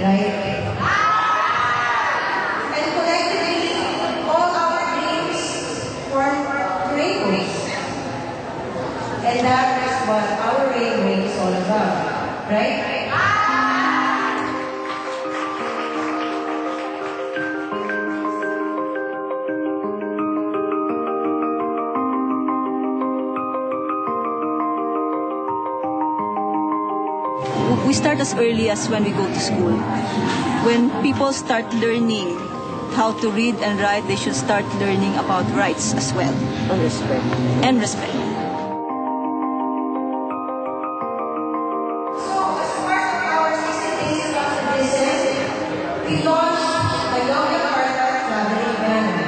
right? And collectively, all our dreams form rainbows. And that is what our rainbow is all about, right? We start as early as when we go to school. When people start learning how to read and write, they should start learning about rights as well. And respect. And respect. So, as part of our 60 days of activism, we launched the ЛГБТ traveling banner.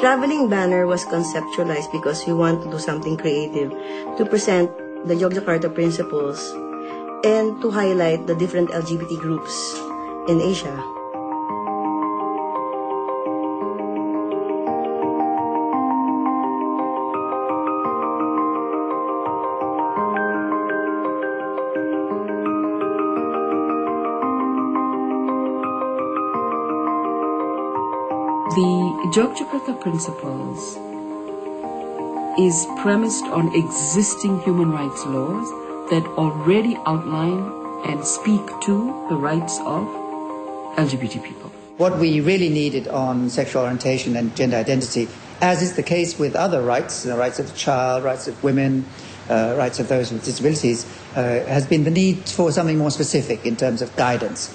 Traveling banner was conceptualized because we want to do something creative to present the Yogyakarta principles and to highlight the different LGBT groups in Asia. The Yogyakarta Principles is premised on existing human rights laws that already outline and speak to the rights of LGBT people. What we really needed on sexual orientation and gender identity, as is the case with other rights, the rights of the child, rights of women, rights of those with disabilities, has been the need for something more specific in terms of guidance.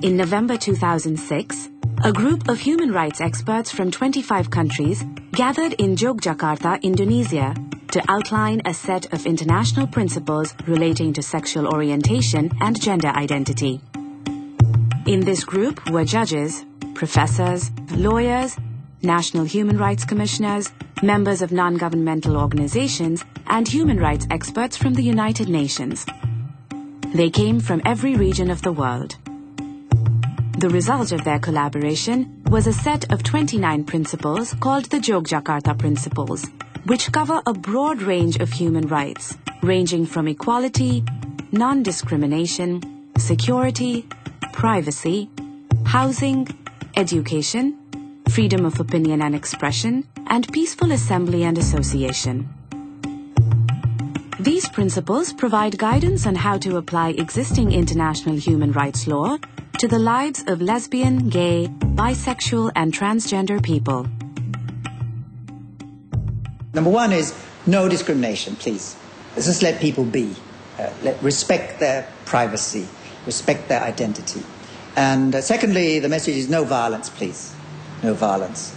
In November 2006, a group of human rights experts from 25 countries gathered in Yogyakarta, Indonesia, to outline a set of international principles relating to sexual orientation and gender identity. In this group were judges, professors, lawyers, national human rights commissioners, members of non-governmental organizations, and human rights experts from the United Nations. They came from every region of the world. The result of their collaboration was a set of 29 principles called the Yogyakarta Principles, which cover a broad range of human rights, ranging from equality, non-discrimination, security, privacy, housing, education, freedom of opinion and expression, and peaceful assembly and association. These principles provide guidance on how to apply existing international human rights law to the lives of lesbian, gay, bisexual, and transgender people. Number one is no discrimination, please. Let's just let people be. Respect their privacy, respect their identity. And secondly, the message is no violence, please. No violence.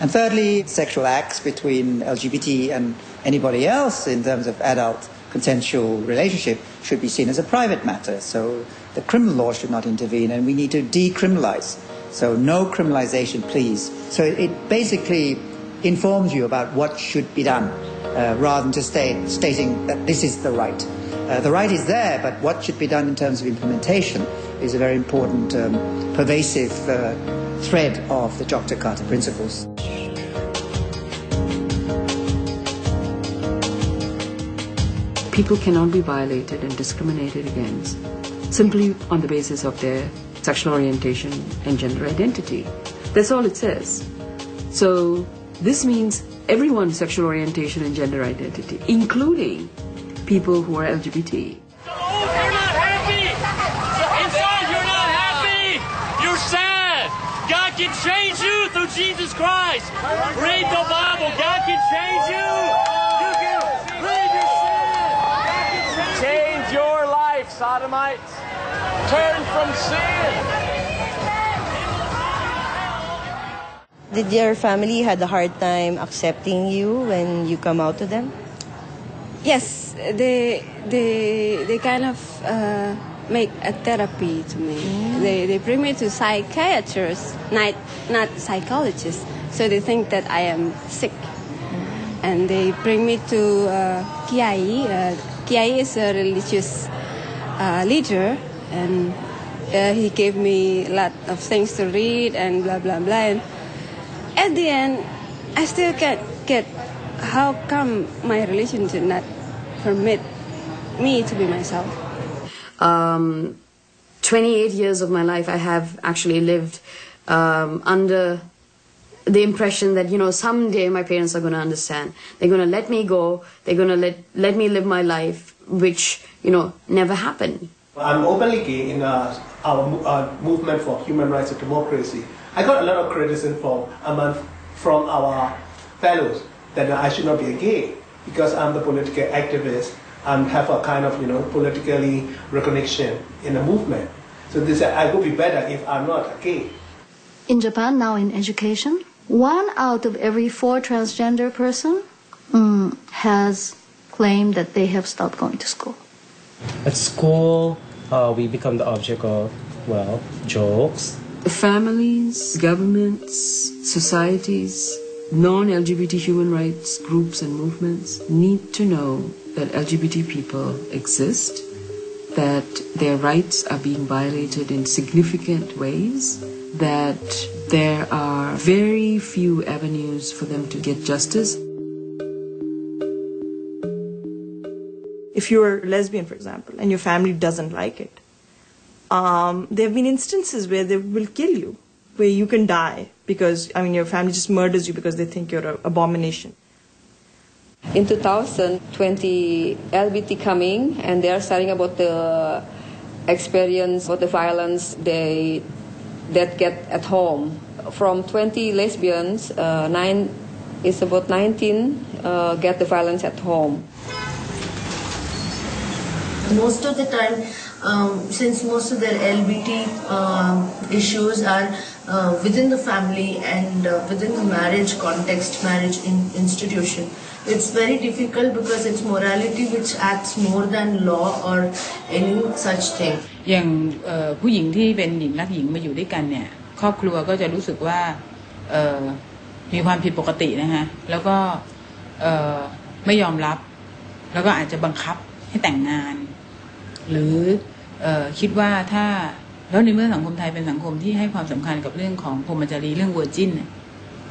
And thirdly, sexual acts between LGBT and anybody else in terms of adult consensual relationship should be seen as a private matter. So the criminal law should not intervene, and we need to decriminalize. So no criminalization, please. So it basically informs you about what should be done, rather than just stating that this is the right. The right is there, but what should be done in terms of implementation is a very important, pervasive thread of the Yogyakarta Principles. People cannot be violated and discriminated against simply on the basis of their sexual orientation and gender identity. That's all it says. So this means everyone's sexual orientation and gender identity, including people who are LGBT. You're not happy! Inside you're not happy! You're sad! God can change you through Jesus Christ! Read the Bible! God can change you! You can leave your sin! Change your life, sodomites! Turn from sin! Did your family had a hard time accepting you when you come out to them? Yes, they kind of make a therapy to me. They bring me to psychiatrists, not psychologists. So they think that I am sick. And they bring me to Kiai. Kiai is a religious leader, and he gave me a lot of things to read and blah blah blah. And at the end, I still can't get how come my religion did not permit me to be myself. 28 years of my life I have actually lived under the impression that, someday my parents are going to understand. They're going to let me go. They're going to let me live my life, which, never happened. I'm openly gay in our movement for human rights and democracy. I got a lot of criticism from our fellows that I should not be a gay because I'm the political activist and have a kind of, politically recognition in the movement. So they said I would be better if I'm not a gay. In Japan now in education, 1 out of every 4 transgender person has claimed that they have stopped going to school. At school, we become the object of, jokes. Families, governments, societies, non-LGBT human rights groups and movements need to know that LGBT people exist, that their rights are being violated in significant ways, that there are very few avenues for them to get justice. If you're lesbian, for example, and your family doesn't like it, there have been instances where they will kill you, where you can die because, your family just murders you because they think you're an abomination. In 2020, LGBT coming, and they are studying about the experience of the violence that get at home. From 20 lesbians, 19 get the violence at home. Most of the time, since most of their LGBT issues are within the family and within the marriage context, marriage institution, it's very difficult because it's morality which acts more than law or any such thing. อย่างผู้หญิงที่เป็นหญิงรักหญิงมาอยู่ด้วยกันเนี่ยครอบครัวก็จะรู้สึกว่ามีความผิดปกตินะฮะแล้วก็ไม่ยอมรับแล้วก็อาจจะบังคับให้แต่งงานหรือคิดว่าถ้าแล้วในเมื่อสังคมไทยเป็นสังคมที่ให้ความสำคัญกับเรื่องของพรหมจรรย์เรื่องเวอร์จินเนี่ย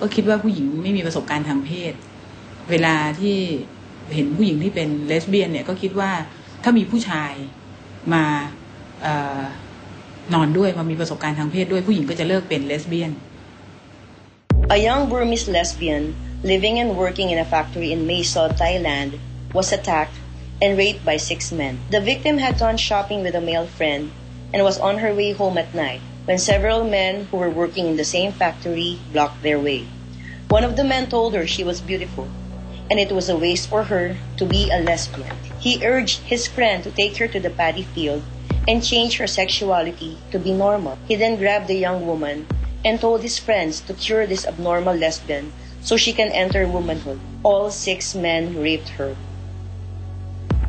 ก็คิดว่าผู้หญิงไม่มีประสบการณ์ทางเพศเวลาที่เห็นผู้หญิงที่เป็นเลสเบี้ยนเนี่ยก็คิดว่าถ้ามีผู้ชายมานอนด้วยมามีประสบการณ์ทางเพศด้วยผู้หญิงก็จะเลิกเป็นเลสเบี้ยน A young Burmese lesbian living and working in a factory in Mae Sot, Thailand, was attacked and raped by 6 men. The victim had gone shopping with a male friend and was on her way home at night when several men who were working in the same factory blocked their way. One of the men told her she was beautiful and it was a waste for her to be a lesbian. He urged his friend to take her to the paddy field and change her sexuality to be normal. He then grabbed the young woman and told his friends to cure this abnormal lesbian so she can enter womanhood. All 6 men raped her.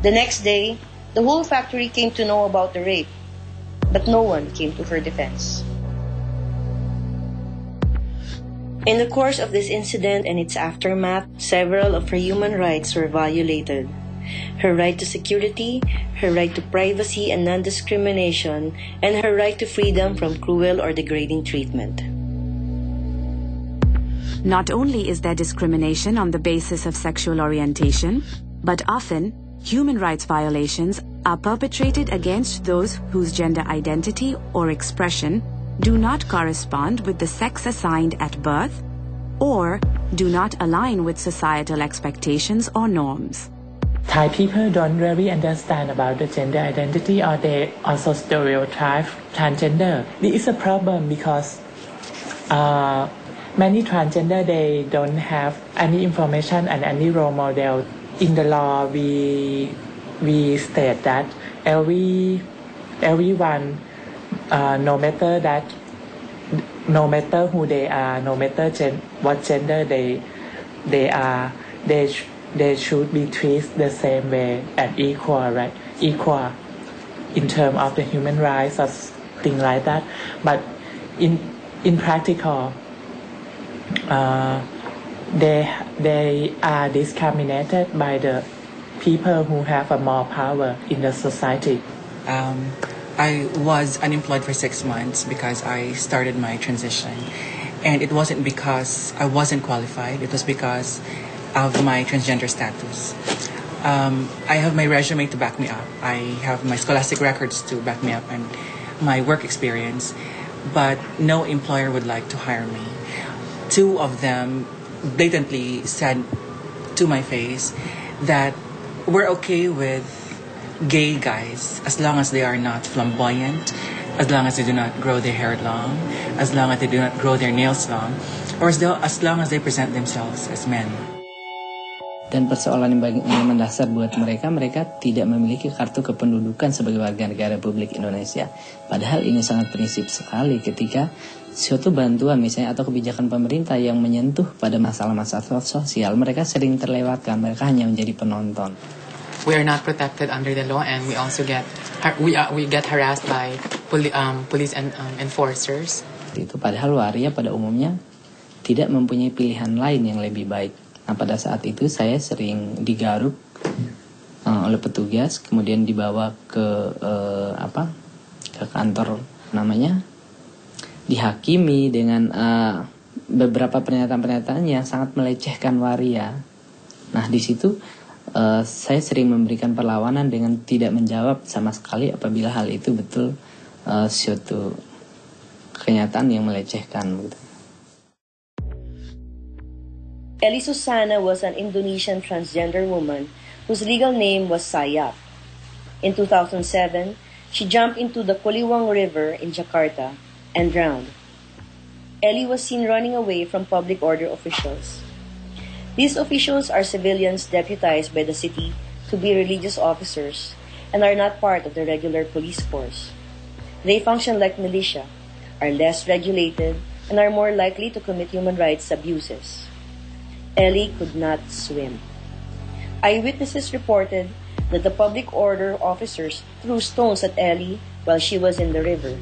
The next day, the whole factory came to know about the rape, but no one came to her defense. In the course of this incident and its aftermath, several of her human rights were violated. Her right to security, her right to privacy and non-discrimination, and her right to freedom from cruel or degrading treatment. Not only is there discrimination on the basis of sexual orientation, but often human rights violations are perpetrated against those whose gender identity or expression do not correspond with the sex assigned at birth or do not align with societal expectations or norms. Thai people don't really understand about the gender identity, or they also stereotype transgender. This is a problem because many transgender, they don't have any information and any role model. In the law, we state that everyone, no matter who they are, no matter what gender they are, they should be treated the same way and equal, right? Equal in terms of the human rights or things like that. But in practical, they are discriminated by the people who have a more power in the society. I was unemployed for 6 months because I started my transition. And it wasn't because I wasn't qualified, it was because of my transgender status. I have my resume to back me up. I have my scholastic records to back me up and my work experience, but no employer would like to hire me. 2 of them blatantly said to my face that we're okay with gay guys as long as they are not flamboyant, as long as they do not grow their hair long, as long as they do not grow their nails long, or as long as they present themselves as men. Dan persoalan yang mendasar buat mereka tidak memiliki kartu kependudukan sebagai warga negara Republik Indonesia. Padahal ini sangat prinsip sekali ketika suatu bantuan misalnya atau kebijakan pemerintah yang menyentuh pada masalah-masalah sosial, mereka sering terlewatkan, mereka hanya menjadi penonton. We are not protected under the law, and we also get harassed by police and enforcers. Itu padahal waria pada umumnya tidak mempunyai pilihan lain yang lebih baik. Nah, pada saat itu saya sering digaruk oleh petugas, kemudian dibawa ke kantor namanya, dihakimi dengan beberapa pernyataan-pernyataan yang sangat melecehkan waria. Nah, di situ saya sering memberikan perlawanan dengan tidak menjawab sama sekali apabila hal itu betul suatu kenyataan yang melecehkan gitu. Ellie Susana was an Indonesian transgender woman whose legal name was Sayap. In 2007, she jumped into the Kuliwang River in Jakarta and drowned. Ellie was seen running away from public order officials. These officials are civilians deputized by the city to be religious officers and are not part of the regular police force. They function like militia, are less regulated, and are more likely to commit human rights abuses. Ellie could not swim. Eyewitnesses reported that the public order officers threw stones at Ellie while she was in the river.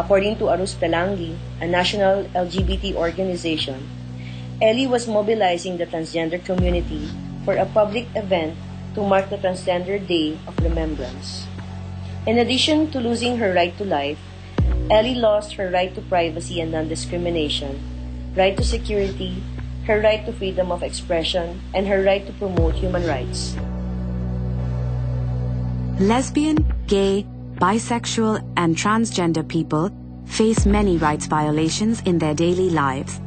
According to Arus Pelangi, a national LGBT organization, Ellie was mobilizing the transgender community for a public event to mark the Transgender Day of Remembrance. In addition to losing her right to life, Ellie lost her right to privacy and non-discrimination, right to security, her right to freedom of expression, and her right to promote human rights. Lesbian, gay, bisexual, and transgender people face many rights violations in their daily lives.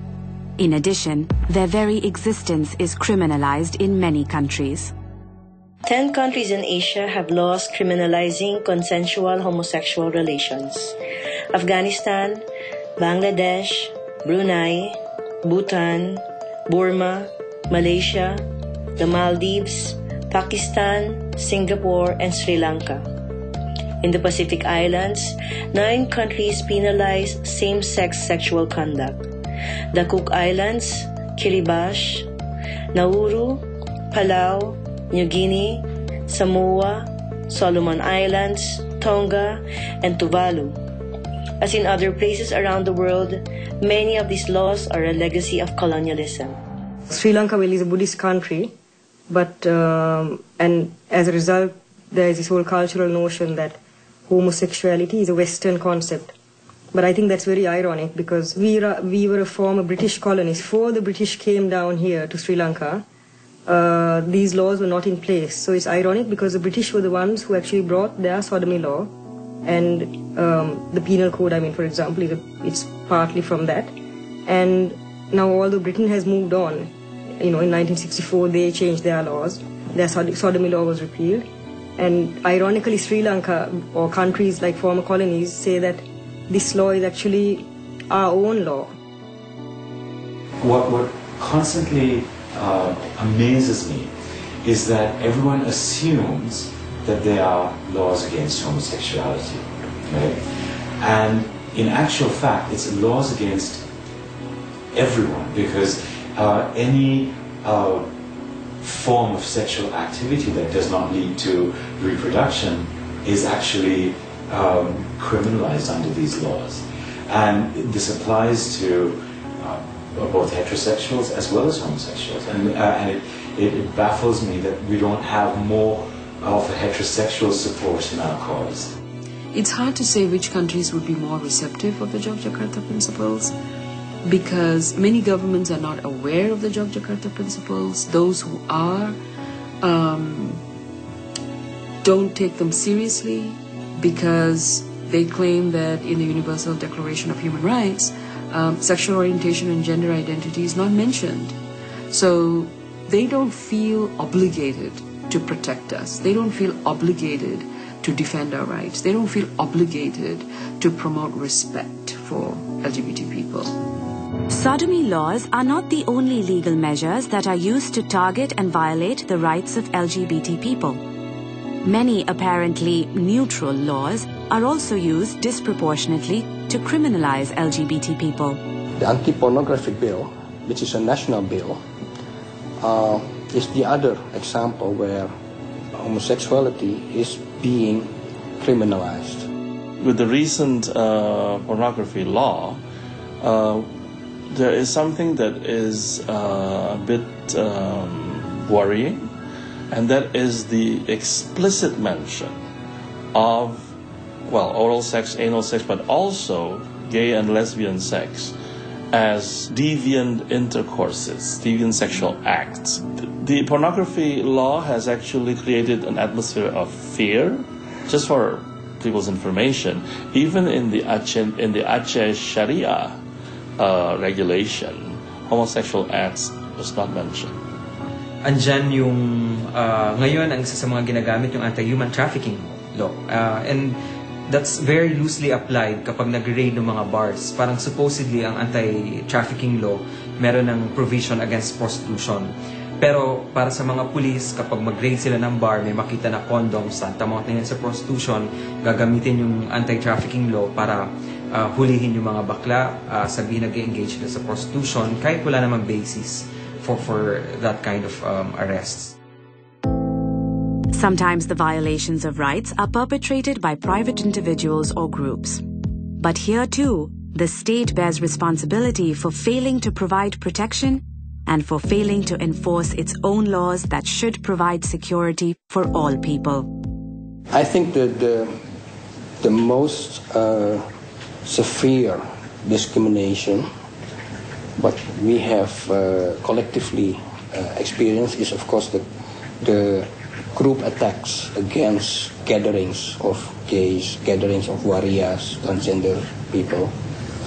In addition, their very existence is criminalized in many countries. 10 countries in Asia have laws criminalizing consensual homosexual relations. Afghanistan, Bangladesh, Brunei, Bhutan, Burma, Malaysia, the Maldives, Pakistan, Singapore, and Sri Lanka. In the Pacific Islands, 9 countries penalize same-sex sexual conduct. The Cook Islands, Kiribati, Nauru, Palau, New Guinea, Samoa, Solomon Islands, Tonga, and Tuvalu. As in other places around the world, many of these laws are a legacy of colonialism. Sri Lanka is a Buddhist country, but and as a result, there is this whole cultural notion that homosexuality is a Western concept. But I think that's very ironic because we were a former British colony. Before the British came down here to Sri Lanka, these laws were not in place. So it's ironic because the British were the ones who actually brought their sodomy law, and the penal code, for example, it's partly from that. And now although Britain has moved on, in 1964 they changed their laws, their sodomy law was repealed. And ironically, Sri Lanka or countries like former colonies say that this law is actually our own law. What constantly amazes me is that everyone assumes that there are laws against homosexuality, right? And in actual fact, it's laws against everyone, because any form of sexual activity that does not lead to reproduction is actually criminalized under these laws. And this applies to both heterosexuals as well as homosexuals. And it baffles me that we don't have more offer heterosexual support in our cause. It's hard to say which countries would be more receptive of the Yogyakarta Principles because many governments are not aware of the Yogyakarta Principles. Those who are don't take them seriously because they claim that in the Universal Declaration of Human Rights, sexual orientation and gender identity is not mentioned. So they don't feel obligated to protect us. They don't feel obligated to defend our rights. They don't feel obligated to promote respect for LGBT people. Sodomy laws are not the only legal measures that are used to target and violate the rights of LGBT people. Many apparently neutral laws are also used disproportionately to criminalize LGBT people. The anti-pornography bill, which is a national bill, is the other example where homosexuality is being criminalized. With the recent pornography law, there is something that is a bit worrying, and that is the explicit mention of, well, oral sex, anal sex, but also gay and lesbian sex as deviant intercourses, deviant sexual acts. The pornography law has actually created an atmosphere of fear. Just for people's information, even in the Aceh Sharia regulation, homosexual acts was not mentioned. Andyan yung ngayon ang isa sa mga ginagamit yung anti-human trafficking law. And that's very loosely applied kapag nag-raid ng mga bars. Parang supposedly ang anti-trafficking law meron ng provision against prostitution. Pero para sa mga pulis, kapag mag-raid sila ng bar, may makita na condoms, tamang tingin sa prostitution, gagamitin yung anti-trafficking law para hulihin yung mga bakla, sabihin nag-engage sila sa prostitution, kahit wala namang basis for that kind of arrests. Sometimes the violations of rights are perpetrated by private individuals or groups. But here too, the state bears responsibility for failing to provide protection and for failing to enforce its own laws that should provide security for all people. I think that the most severe discrimination what we have collectively experienced is, of course, the group attacks against gatherings of gays, gatherings of warriors, transgender people.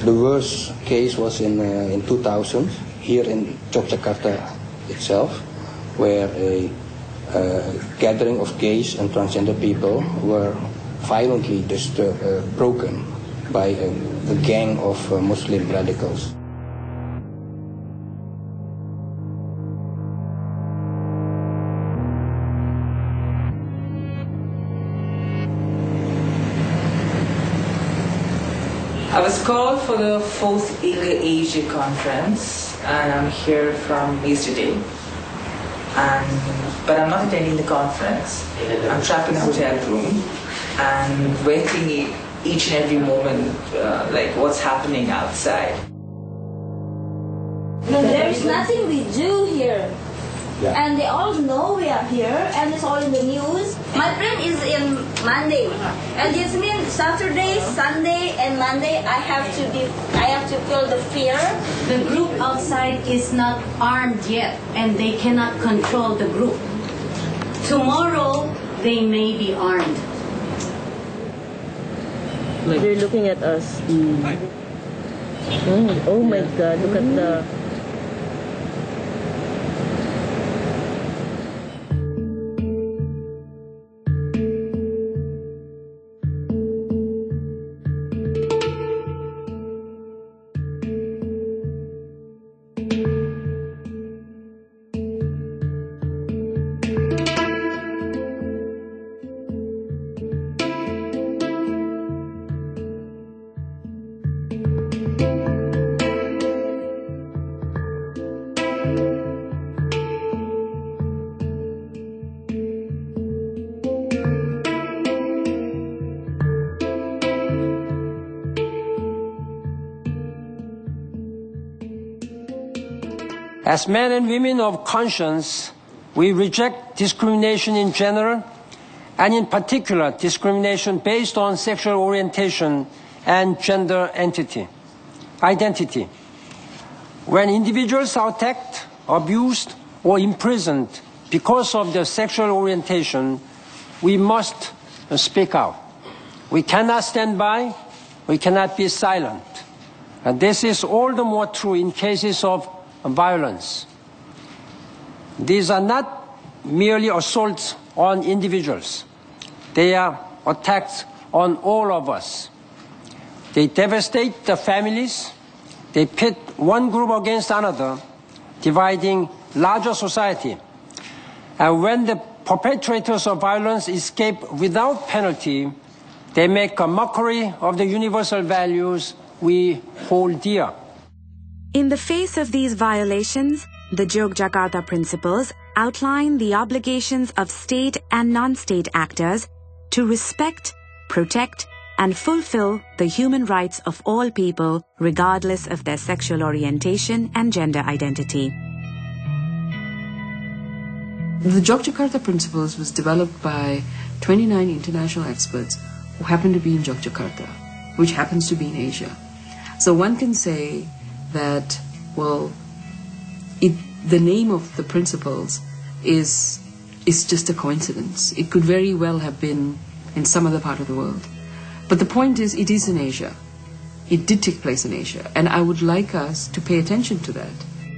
The worst case was in 2000 here in Yogyakarta itself, where a gathering of gays and transgender people were violently broken by a gang of Muslim radicals. I was called for the 4th Asia conference, and I'm here from yesterday. But I'm not attending the conference. I'm trapped in a hotel room and waiting each and every moment, like what's happening outside. No, there's nothing we do here. Yeah. And they all know we are here, and it's all in the news. My friend is in Monday, and it means Saturday, Sunday, and Monday I have to feel the fear. The group outside is not armed yet, and they cannot control the group. Tomorrow they may be armed. They're looking at us. Oh my God! Look at the. As men and women of conscience, we reject discrimination in general and in particular discrimination based on sexual orientation and gender identity. When individuals are attacked, abused, or imprisoned because of their sexual orientation, we must speak out. We cannot stand by, we cannot be silent. And this is all the more true in cases of violence. These are not merely assaults on individuals. They are attacks on all of us. They devastate the families. They pit one group against another, dividing larger society. And when the perpetrators of violence escape without penalty, they make a mockery of the universal values we hold dear. In the face of these violations, the Yogyakarta Principles outline the obligations of state and non-state actors to respect, protect, and fulfill the human rights of all people, regardless of their sexual orientation and gender identity. The Yogyakarta Principles was developed by 29 international experts who happen to be in Yogyakarta, which happens to be in Asia. So one can say that, well, the name of the principles is just a coincidence. It could very well have been in some other part of the world. But the point is, it is in Asia. It did take place in Asia, and I would like us to pay attention to that.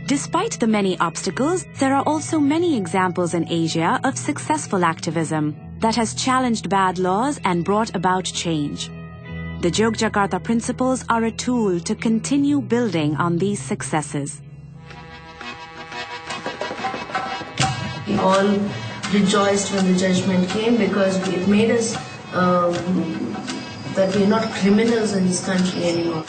Despite the many obstacles, there are also many examples in Asia of successful activism that has challenged bad laws and brought about change. The Yogyakarta Principles are a tool to continue building on these successes. We all rejoiced when the judgment came because it made us that we're not criminals in this country anymore.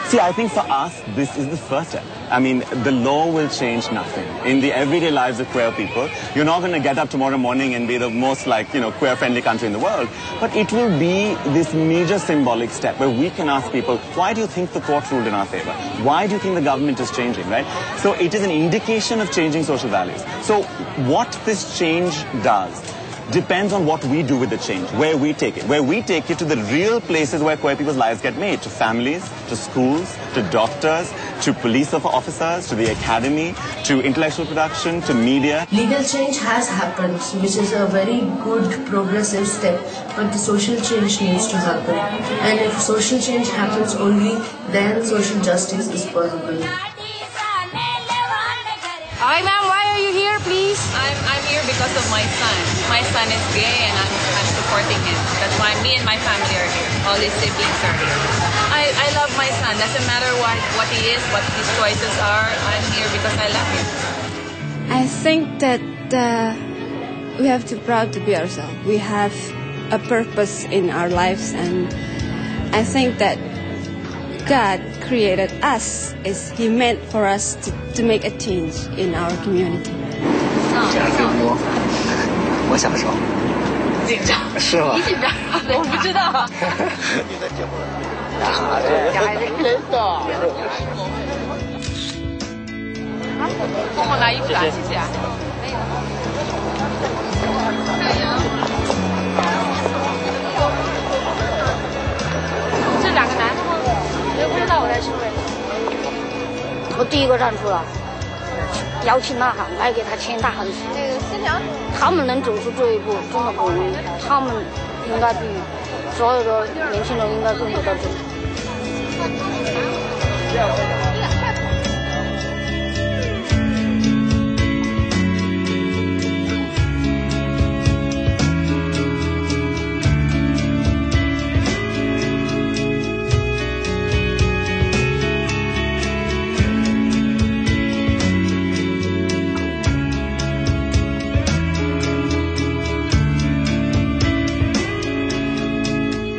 See, I think for us, this is the first step. I mean, the law will change nothing. In the everyday lives of queer people, you're not going to get up tomorrow morning and be the most, queer-friendly country in the world. But it will be this major symbolic step where we can ask people, why do you think the court ruled in our favor? Why do you think the government is changing, right? So it is an indication of changing social values. So what this change does depends on what we do with the change, where we take it. Where we take it to the real places where queer people's lives get made, to families, to schools, to doctors, to police officers, to the academy, to intellectual production, to media. Legal change has happened, which is a very good progressive step, but the social change needs to happen. And if social change happens only, then social justice is possible. Hi ma'am, why are you here, please? I'm here because of my son. My son is gay and I'm supporting him. That's why me and my family are here. All his siblings are here. I love my son. Doesn't matter what he is, what his choices are. I'm here because I love him. I think that we have to be proud to be ourselves. We have a purpose in our lives, and I think that God created us is He meant for us to make a change in our community. 这样对我，我享受。紧张？是吗？你紧张？我不知道。你在结婚了？啊，这还是真的。帮我拿衣服啊，谢谢啊。这两个男的吗？我不知道，我在收尾。我第一个站出来，摇旗呐喊，来给他签大横幅。他们能走出这一步，真的不容易。他们应该比所有的年轻人应该更有到这里。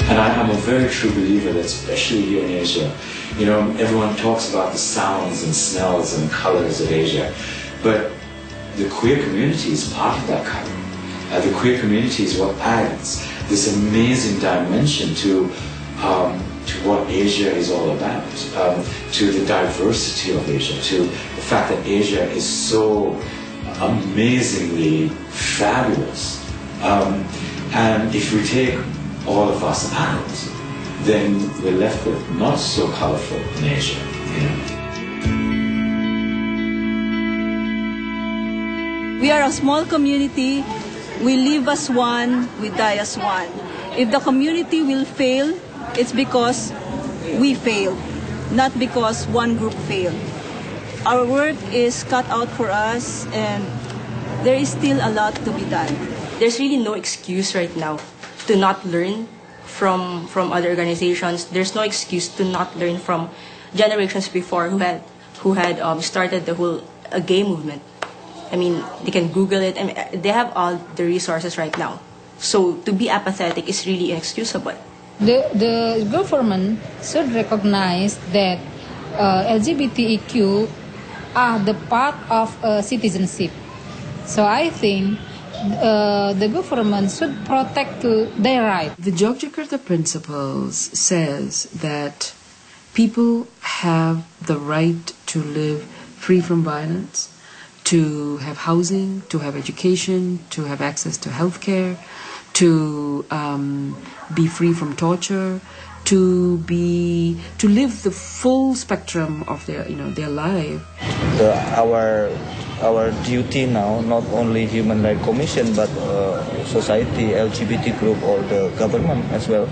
And I'm a very true believer that especially here in Asia, everyone talks about the sounds and smells and colors of Asia, but the queer community is part of that color. The queer community is what adds this amazing dimension to what Asia is all about, to the diversity of Asia, to the fact that Asia is so amazingly fabulous. And if we take all of us out, then we're left with not so colorful nation. We are a small community. We live as one, we die as one. If the community will fail, it's because we failed, not because one group failed. Our work is cut out for us, and there is still a lot to be done. There's really no excuse right now to not learn from other organizations. There's no excuse to not learn from generations before who had started the whole gay movement. I mean, they can Google it. I mean, they have all the resources right now. So to be apathetic is really inexcusable. The government should recognize that LGBTQ are the part of citizenship. So I think the government should protect their rights. The Yogyakarta Principles says that people have the right to live free from violence, to have housing, to have education, to have access to healthcare, to be free from torture, to live the full spectrum of their life. Our duty now, not only Human Rights Commission, but society, LGBT group, or the government as well,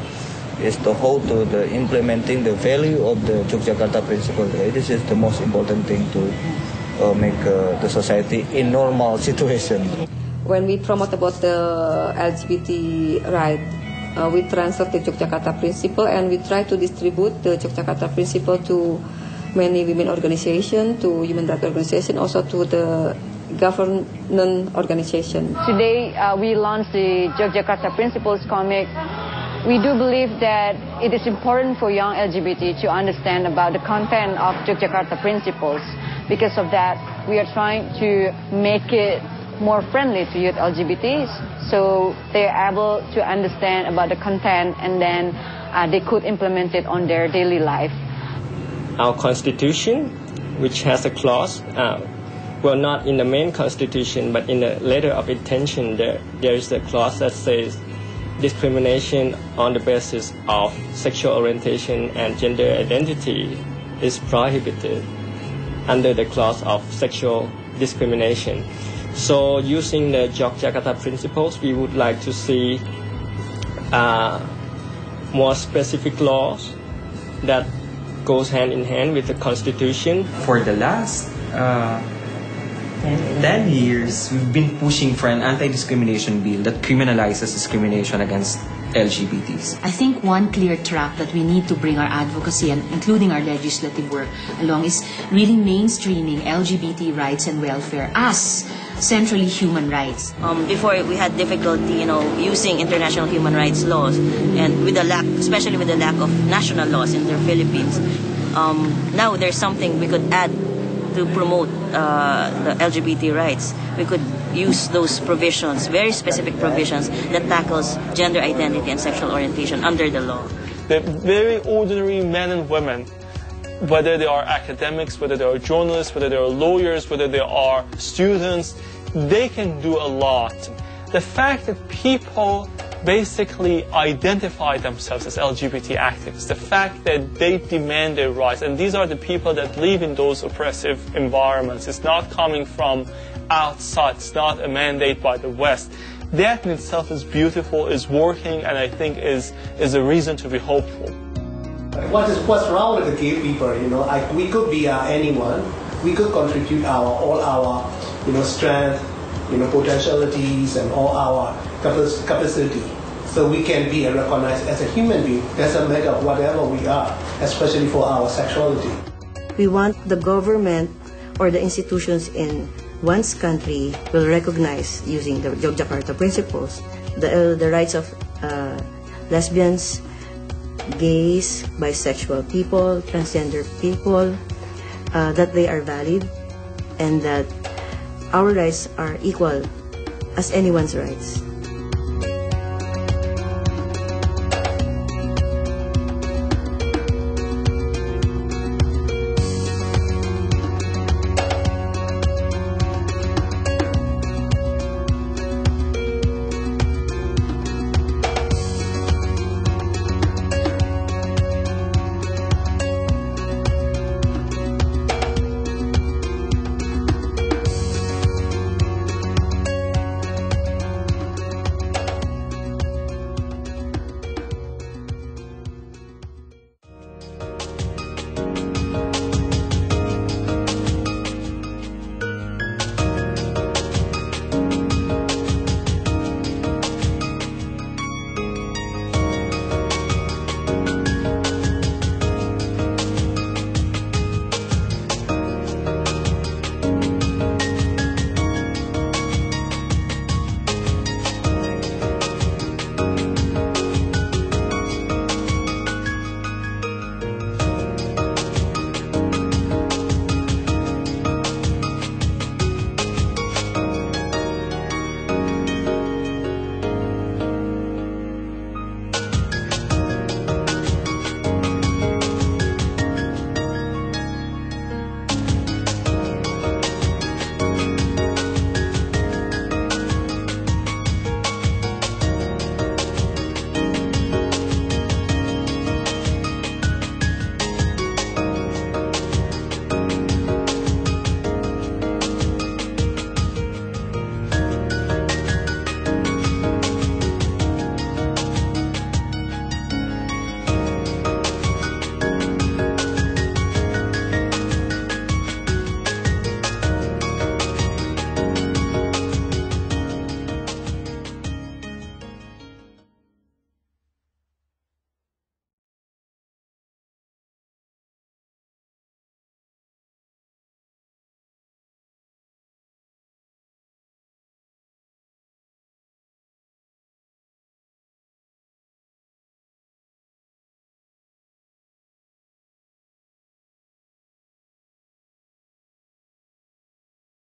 is to hold to the implementing the value of the Yogyakarta Principle. This is the most important thing to make the society in normal situation. When we promote about the LGBT right, we translate the Yogyakarta Principle, and we try to distribute the Yogyakarta Principle to many women organizations, to human rights organizations, also to the government organization. Today we launched the Yogyakarta Principles comic. We do believe that it is important for young LGBT to understand about the content of Yogyakarta Principles. Because of that, we are trying to make it more friendly to youth LGBTs, so they're able to understand about the content, and then they could implement it on their daily life. Our constitution, which has a clause, well, not in the main constitution, but in the letter of intention, there is a clause that says discrimination on the basis of sexual orientation and gender identity is prohibited under the clause of sexual discrimination. So using the Yogyakarta Principles, we would like to see more specific laws that goes hand in hand with the Constitution. For the last 10 years, we've been pushing for an anti-discrimination bill that criminalizes discrimination against LGBTs. I think one clear track that we need to bring our advocacy and including our legislative work along is really mainstreaming LGBT rights and welfare as centrally human rights. Before we had difficulty, using international human rights laws, and with the lack, especially with the lack of national laws in the Philippines. Now there's something we could add to promote the LGBT rights. We could use those provisions, very specific provisions that tackles gender identity and sexual orientation under the law. The very ordinary men and women, whether they are academics, whether they are journalists, whether they are lawyers, whether they are students, they can do a lot. The fact that people basically identify themselves as LGBT activists, the fact that they demand their rights, and these are the people that live in those oppressive environments, it's not coming from outside, it's not a mandate by the West. That in itself is beautiful, is working, and I think is a reason to be hopeful. What's wrong with the gay people? We could be anyone. We could contribute all our strength, potentialities, and all our capacity, so we can be recognized as a human being. Doesn't matter whatever we are, especially for our sexuality. We want the government or the institutions in one's country will recognize, using the Yogyakarta Principles, the rights of lesbians, gays, bisexual people, transgender people, that they are valid, and that our rights are equal as anyone's rights.